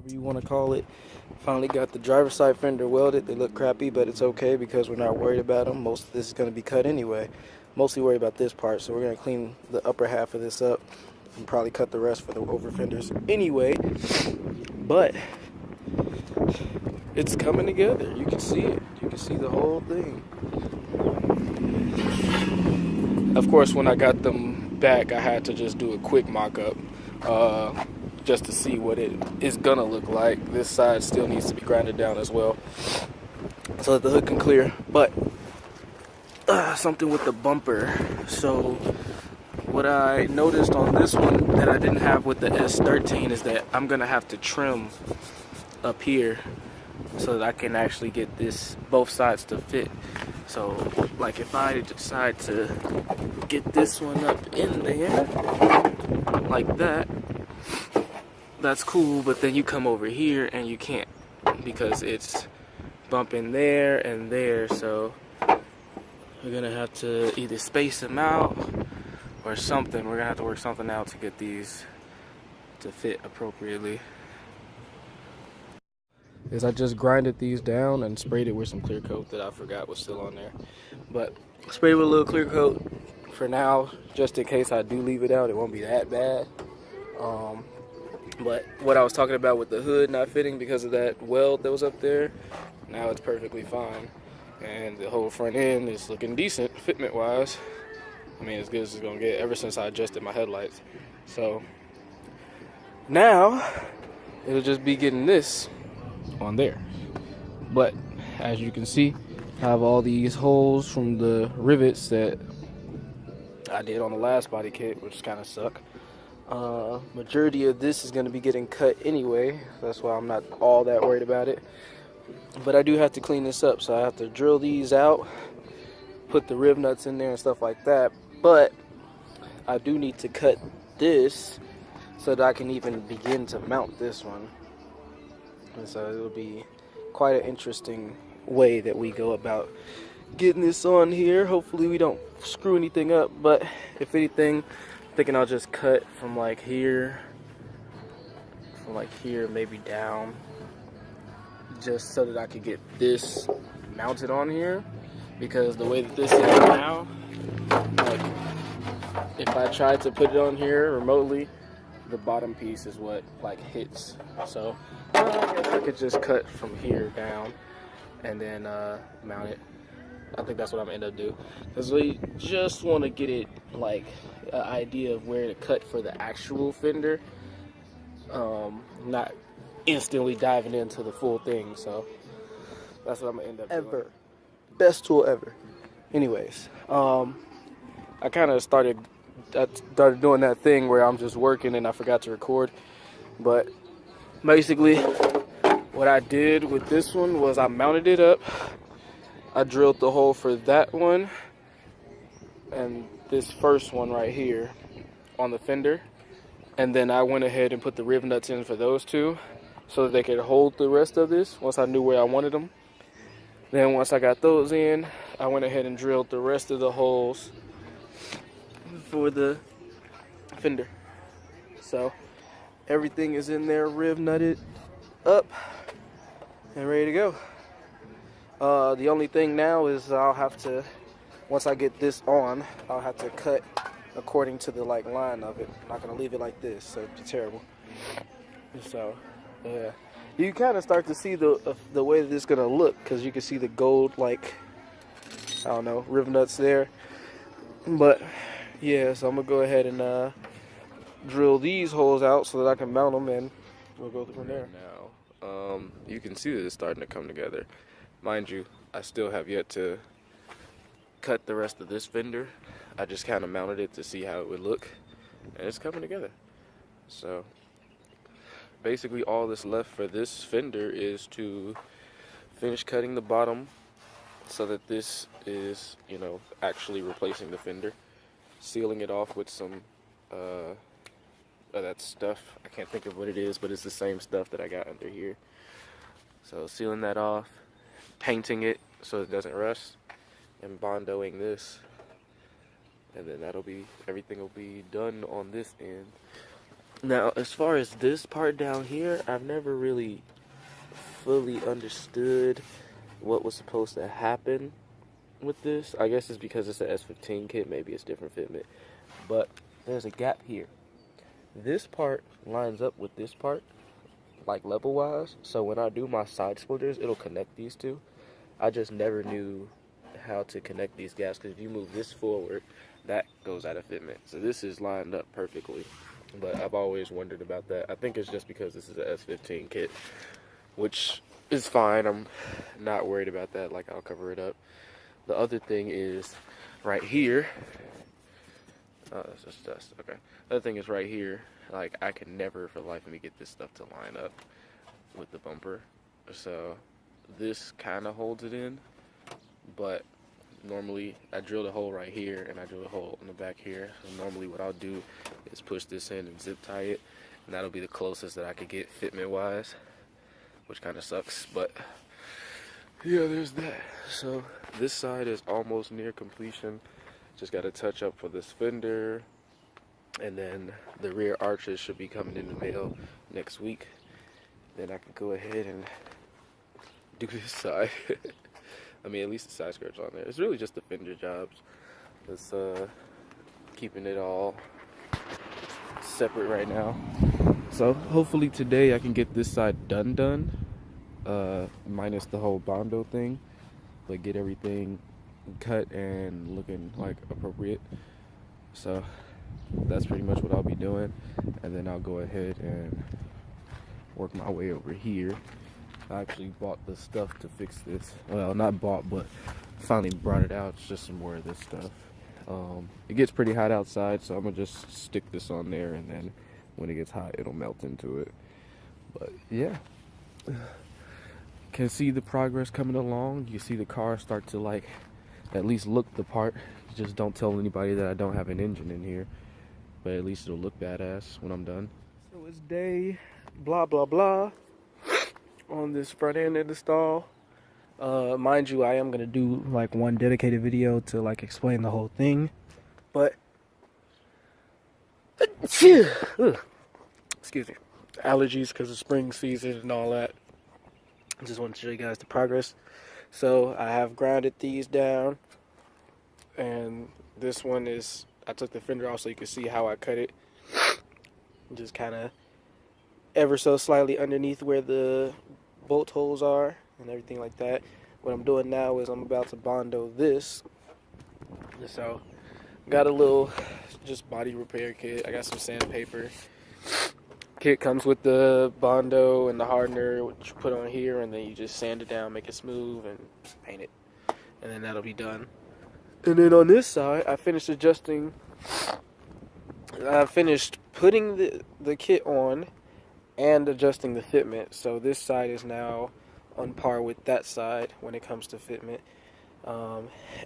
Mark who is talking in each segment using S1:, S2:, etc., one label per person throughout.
S1: whatever you want to call it. Finally got the driver's side fender welded. They look crappy, but it's okay because we're not worried about them. Most of this is going to be cut anyway. Mostly worried about this part, so we're going to clean the upper half of this up and probably cut the rest for the over fenders anyway. But it's coming together. You can see it. You can see the whole thing. Of course, when I got them back, I had to just do a quick mock-up just to see what it is gonna look like. This side still needs to be grinded down as well so that the hood can clear. But something with the bumper. So what I noticed on this one that I didn't have with the S13 is that I'm gonna have to trim up here so that I can actually get both sides to fit. So like if I decide to get this one up in there like that, that's cool, but then you come over here and you can't because it's bumping there and there. So we're gonna have to either space them out or something. We're gonna have to work something out to get these to fit appropriately. I just grinded these down and sprayed it with some clear coat that I forgot was still on there. But sprayed it with a little clear coat for now, just in case I do leave it out. It won't be that bad. But what I was talking about with the hood not fitting because of that weld that was up there, now it's perfectly fine. And the whole front end is looking decent fitment wise. I mean, as good as it's gonna get ever since I adjusted my headlights. So now it'll just be getting this on there. But as you can see, I have all these holes from the rivets that I did on the last body kit, which kind of suck. Majority of this is going to be getting cut anyway. That's why I'm not all that worried about it. But I do have to clean this up, so I have to drill these out, put the rib nuts in there and stuff like that. But I do need to cut this so that I can even begin to mount this one. And so it'll be quite an interesting way that we go about getting this on here. Hopefully we don't screw anything up, but if anything, I'm thinking I'll just cut from like here maybe down, just so that I could get this mounted on here. Because the way that this is now, like if I tried to put it on here remotely, the bottom piece is what like hits. So I guess I could just cut from here down and then mount it. I think that's what I'm gonna end up doing, because we just want to get it like an idea of where to cut for the actual fender, not instantly diving into the full thing. So that's what I'm gonna end up doing. Best tool ever. Anyways, I started doing that thing where I'm just working and I forgot to record. But basically what I did with this one was I mounted it up. I drilled the hole for that one and this first one right here on the fender, and then I went ahead and put the rib nuts in for those two so that they could hold the rest of this once I knew where I wanted them. Then once I got those in, I went ahead and drilled the rest of the holes for the fender. So everything is in there, rib nutted up and ready to go. The only thing now is I'll have to, once I get this on, I'll have to cut according to the like line of it. I'm not gonna leave it like this, so it'd be terrible. So yeah, you kind of start to see the way that it's gonna look, because you can see the gold, like, I don't know, rib nuts there. But yeah, so I'm gonna go ahead and drill these holes out so that I can mount them, and we'll go from there. Now, you can see that it's starting to come together. Mind you, I still have yet to cut the rest of this fender. I just kind of mounted it to see how it would look, and it's coming together. So basically all that's left for this fender is to finish cutting the bottom so that this is, you know, actually replacing the fender, sealing it off with some that stuff. I can't think of what it is, but it's the same stuff that I got under here. So sealing that off, painting it so it doesn't rust, and bondoing this, and then everything will be done on this end. Now, as far as this part down here, I've never really fully understood what was supposed to happen with this. I guess it's because it's an S15 kit, maybe it's different fitment. But there's a gap here. This part lines up with this part, like level wise. So when I do my side splitters, it'll connect these two. I just never knew how to connect these gaps, because if you move this forward, that goes out of fitment. So this is lined up perfectly. But I've always wondered about that. I think it's just because this is an S15 kit, which is fine. I'm not worried about that. Like, I'll cover it up. The other thing is right here. Oh, that's just dust. Okay. The other thing is right here. Like, I can never for the life of me get this stuff to line up with the bumper. So this kind of holds it in. But normally I drill the hole right here and I drill a hole in the back here. So normally what I'll do is push this in and zip tie it. And that'll be the closest that I could get fitment wise, which kind of sucks. But yeah, there's that. So this side is almost near completion. Just got to touch up for this fender, and then the rear arches should be coming in the mail next week. Then I can go ahead and do this side. I mean, at least the side skirt's on there. It's really just the fender jobs. It's keeping it all separate right now. So hopefully today I can get this side done, minus the whole Bondo thing, but get everything cut and looking like appropriate. So that's pretty much what I'll be doing, and then I'll go ahead and work my way over here. I actually bought the stuff to fix this. Well, not bought, but finally brought it out. It's just some more of this stuff. It gets pretty hot outside, so I'm gonna just stick this on there, and then when it gets hot, it'll melt into it. But yeah, can see the progress coming along. You see the car start to like at least look the part. Just don't tell anybody that I don't have an engine in here, but at least it'll look badass when I'm done. So it's day blah blah blah on this front end of the stall. Mind you, I am gonna do like one dedicated video to like explain the whole thing, but excuse me, allergies because of spring season and all that. I just want to show you guys the progress. So I have grounded these down, and this one is, I took the fender off so you can see how I cut it. Just kind of ever so slightly underneath where the bolt holes are and everything like that. What I'm doing now is I'm about to Bondo this. So got a little just body repair kit. I got some sandpaper. Kit comes with the Bondo and the hardener, which you put on here, and then you just sand it down, make it smooth, and paint it, and then that'll be done. And then on this side, I finished putting the kit on and adjusting the fitment. So this side is now on par with that side when it comes to fitment,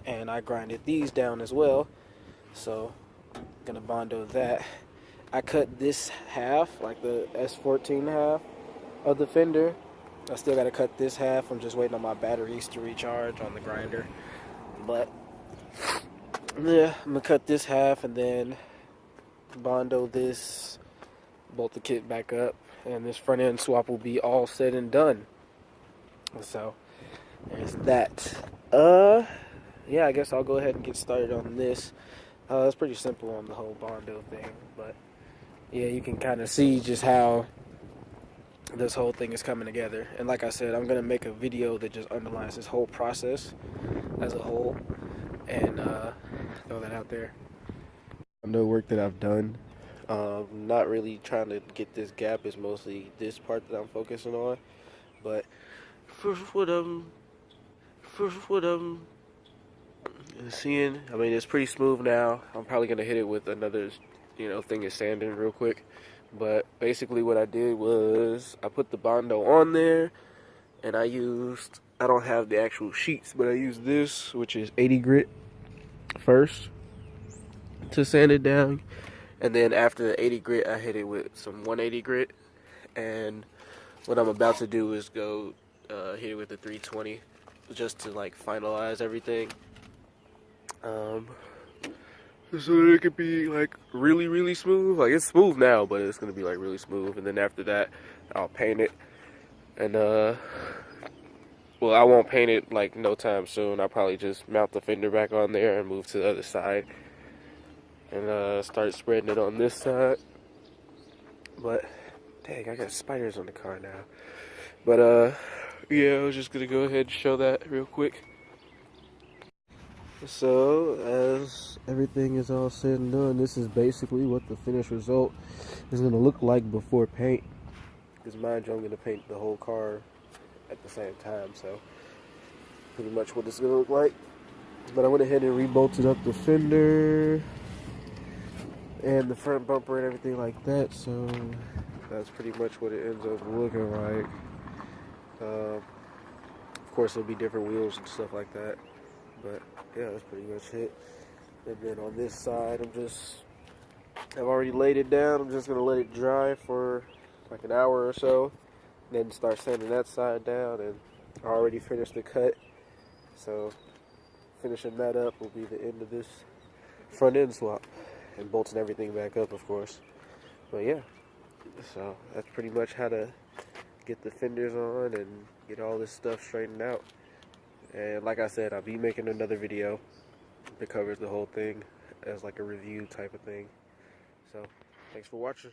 S1: and I grinded these down as well. So I'm gonna Bondo that. I cut this half, like the S14.5 of the fender. I still got to cut this half. I'm just waiting on my batteries to recharge on the grinder. But yeah, I'm going to cut this half and then Bondo this, bolt the kit back up, and this front end swap will be all said and done. So there's that. Yeah, I guess I'll go ahead and get started on this. It's pretty simple on the whole Bondo thing, but yeah, you can kind of see just how this whole thing is coming together. And like I said, I'm going to make a video that just underlines this whole process as a whole, and throw that out there. No work that I've done. Not really trying to get this gap. It's mostly this part that I'm focusing on. But first what I'm seeing, I mean, it's pretty smooth now. I'm probably going to hit it with another thing is sanding real quick. But basically what I did was I put the Bondo on there, and I don't have the actual sheets, but I used this, which is 80 grit first to sand it down, and then after the 80 grit I hit it with some 180 grit. And what I'm about to do is go hit it with the 320 just to like finalize everything. so that it could be like really smooth. Like it's smooth now, but it's gonna be like really smooth. And then after that, I'll paint it. And well, I won't paint it like no time soon. I'll probably just mount the fender back on there and move to the other side and start spreading it on this side. But dang, I got spiders on the car now. But yeah, I was just gonna go ahead and show that real quick. So, as everything is all said and done, this is basically what the finished result is going to look like before paint. Because mind you, I'm going to paint the whole car at the same time, so pretty much what it's going to look like. But I went ahead and rebolted up the fender and the front bumper and everything like that, so that's pretty much what it ends up looking like. Of course, there'll be different wheels and stuff like that. But yeah, that's pretty much it. And then on this side, I've already laid it down. I'm just gonna let it dry for like an hour or so, then start sanding that side down. And I already finished the cut, so finishing that up will be the end of this front end swap and bolting everything back up, of course. But yeah, so that's pretty much how to get the fenders on and get all this stuff straightened out. And like I said, I'll be making another video that covers the whole thing as like a review type of thing. So, thanks for watching.